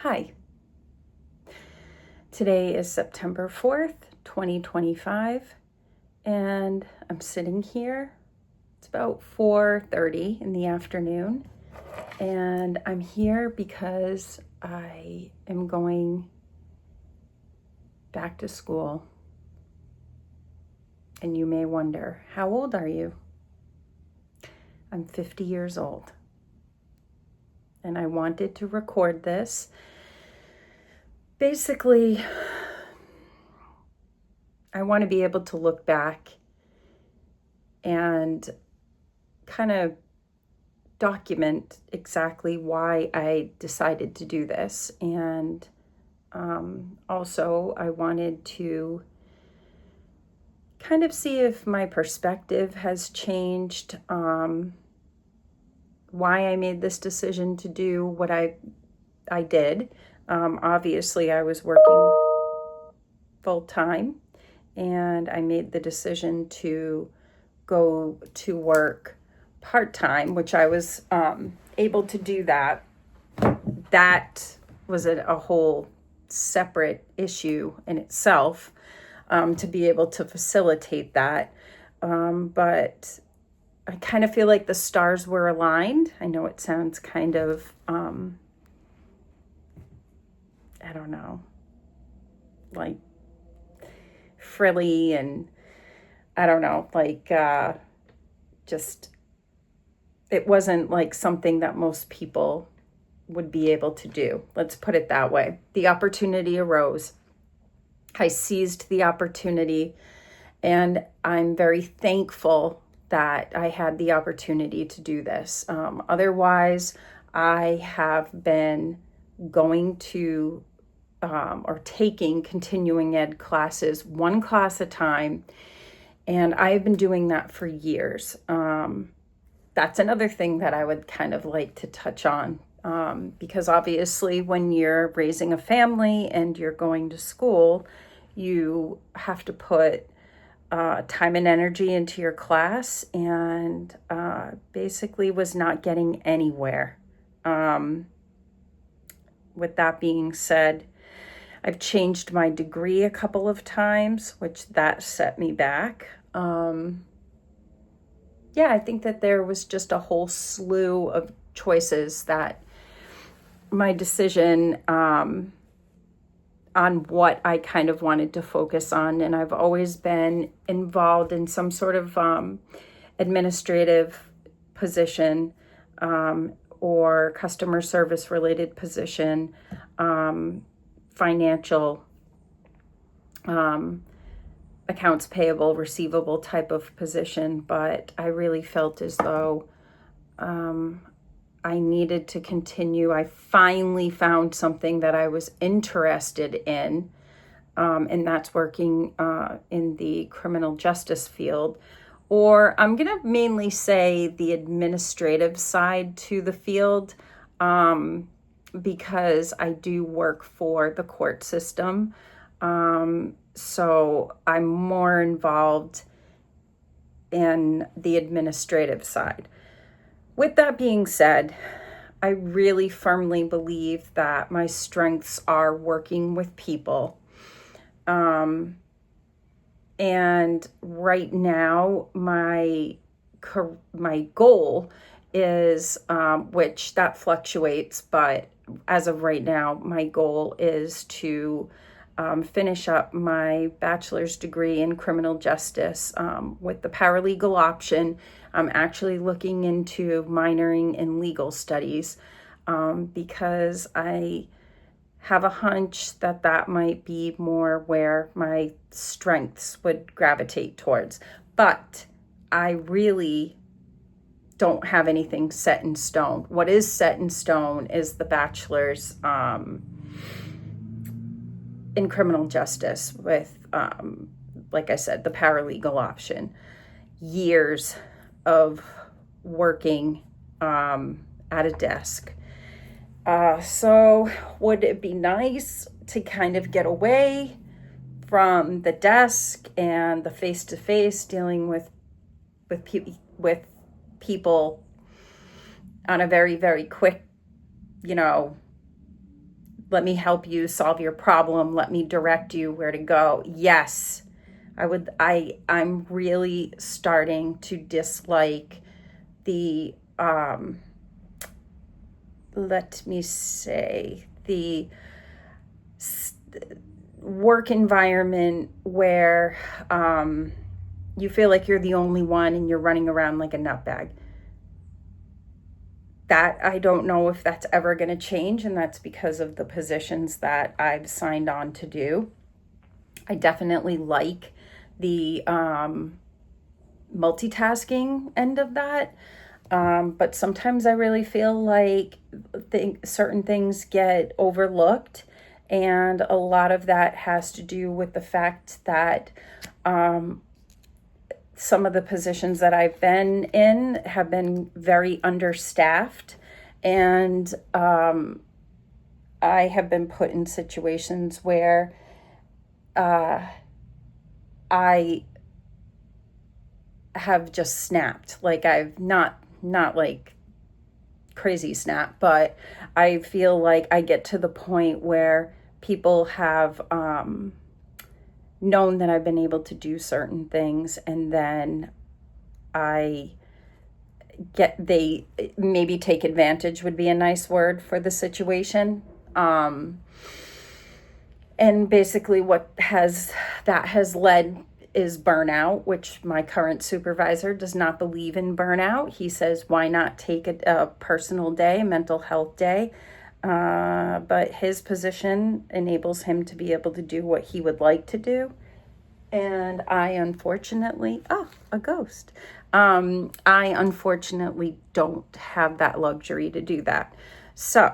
Hi, today is September 4th, 2025, and I'm sitting here. It's about 4:30 in the afternoon, and I'm here because I am going back to school. And you may wonder, how old are you? I'm 50 years old, and I wanted to record this. Basically, I want to be able to look back and kind of document exactly why I decided to do this. And also, I wanted to kind of see if my perspective has changed, why I made this decision to do what I did. Obviously, I was working full time, and I made the decision to go to work part-time, which I was able to do that. That was a whole separate issue in itself, to be able to facilitate that. But I kind of feel like the stars were aligned. I know it sounds kind of, I don't know, like frilly, and I don't know, like just, it wasn't like something that most people would be able to do. Let's put it that way. The opportunity arose. I seized the opportunity, and I'm very thankful that I had the opportunity to do this. Otherwise, I have been going to or taking continuing ed classes, one class at a time, and I have been doing that for years. That's another thing that I would kind of like to touch on, because obviously when you're raising a family and you're going to school, you have to put time and energy into your class, and basically was not getting anywhere. With that being said, I've changed my degree a couple of times, which that set me back. Yeah, I think that there was just a whole slew of choices that my decision on what I kind of wanted to focus on. And I've always been involved in some sort of administrative position, or customer service related position, financial, accounts payable, receivable type of position. But I really felt as though I needed to continue. I finally found something that I was interested in, and that's working in the criminal justice field, or I'm going to mainly say the administrative side to the field, because I do work for the court system. So I'm more involved in the administrative side. With that being said, I really firmly believe that my strengths are working with people. And right now, my goal is, which that fluctuates, but as of right now, my goal is to finish up my bachelor's degree in criminal justice, with the paralegal option. I'm actually looking into minoring in legal studies, because I have a hunch that that might be more where my strengths would gravitate towards. But I really don't have anything set in stone. What is set in stone is the bachelor's in criminal justice with, like I said, the paralegal option. Years of working at a desk. So would it be nice to kind of get away from the desk and the face-to-face dealing with people on a very, very quick, let me help you solve your problem. Let me direct you where to go. Yes, I'm really starting to dislike the, let me say, the work environment where you feel like you're the only one and you're running around like a nutbag. That I don't know if that's ever going to change, and that's because of the positions that I've signed on to do. I definitely like the multitasking end of that, but sometimes I really feel like certain things get overlooked, and a lot of that has to do with the fact that some of the positions that I've been in have been very understaffed, and I have been put in situations where I have just snapped. Like, I've not like crazy snap, but I feel like I get to the point where people have known that I've been able to do certain things, and then they maybe take advantage would be a nice word for the situation. And basically what has led is burnout, which my current supervisor does not believe in burnout. He says, why not take a personal day, a mental health day? But his position enables him to be able to do what he would like to do. And I unfortunately, a ghost. I unfortunately don't have that luxury to do that. So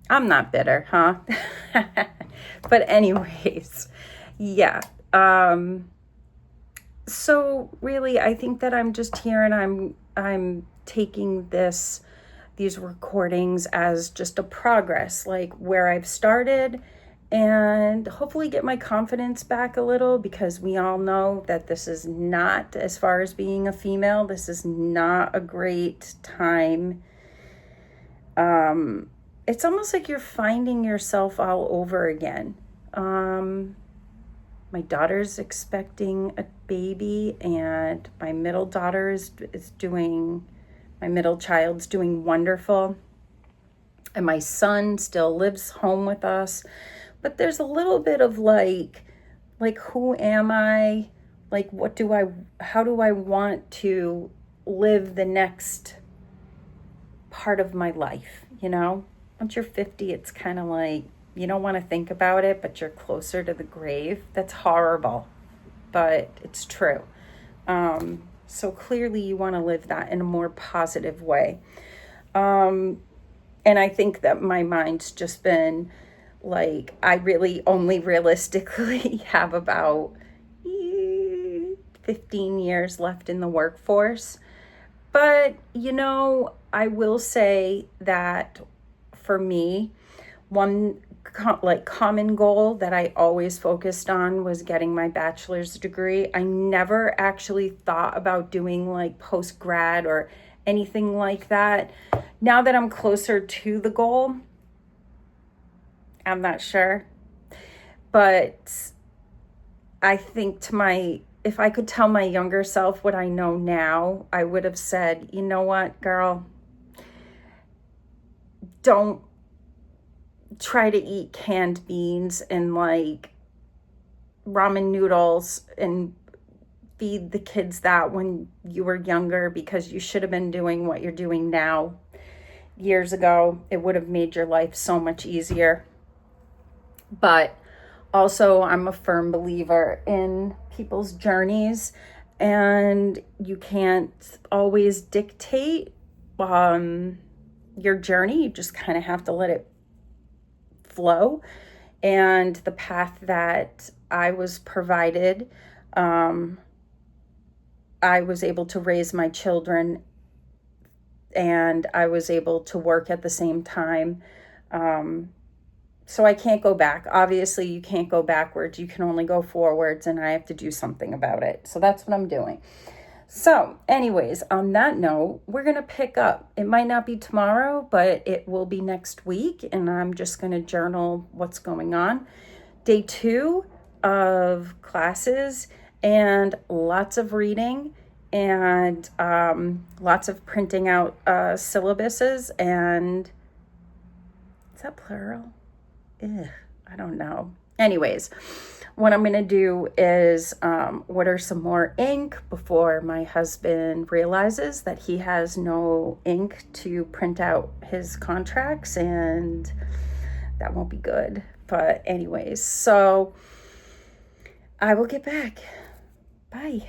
I'm not bitter, huh? But anyways, yeah. So really, I think that I'm just here, and I'm taking these recordings as just a progress, like where I've started, and hopefully get my confidence back a little, because we all know that this is not, as far as being a female, this is not a great time. It's almost like you're finding yourself all over again. My daughter's expecting a baby, and my middle child's doing wonderful. And my son still lives home with us. But there's a little bit of like, who am I? Like, how do I want to live the next part of my life, Once you're 50, it's kind of like, you don't want to think about it, but you're closer to the grave. That's horrible, but it's true. So clearly you want to live that in a more positive way. And I think that my mind's just been like, I really only realistically have about 15 years left in the workforce. But, I will say that for me, one common goal that I always focused on was getting my bachelor's degree. I never actually thought about doing like post-grad or anything like that. Now that I'm closer to the goal, I'm not sure. But I think if I could tell my younger self what I know now, I would have said, you know what, girl, don't try to eat canned beans and like ramen noodles and feed the kids that when you were younger, because you should have been doing what you're doing now years ago. It would have made your life so much easier. But also, I'm a firm believer in people's journeys, and you can't always dictate your journey. You just kind of have to let it flow. And the path that I was provided, I was able to raise my children, and I was able to work at the same time. So I can't go back. Obviously, you can't go backwards. You can only go forwards, and I have to do something about it. So that's what I'm doing. So, anyways, on that note, we're going to pick up. It might not be tomorrow, but it will be next week. And I'm just going to journal what's going on. Day 2 of classes and lots of reading and lots of printing out syllabuses. And is that plural? Ugh, I don't know. Anyways, what I'm going to do is order some more ink before my husband realizes that he has no ink to print out his contracts, and that won't be good. But anyways, so I will get back. Bye.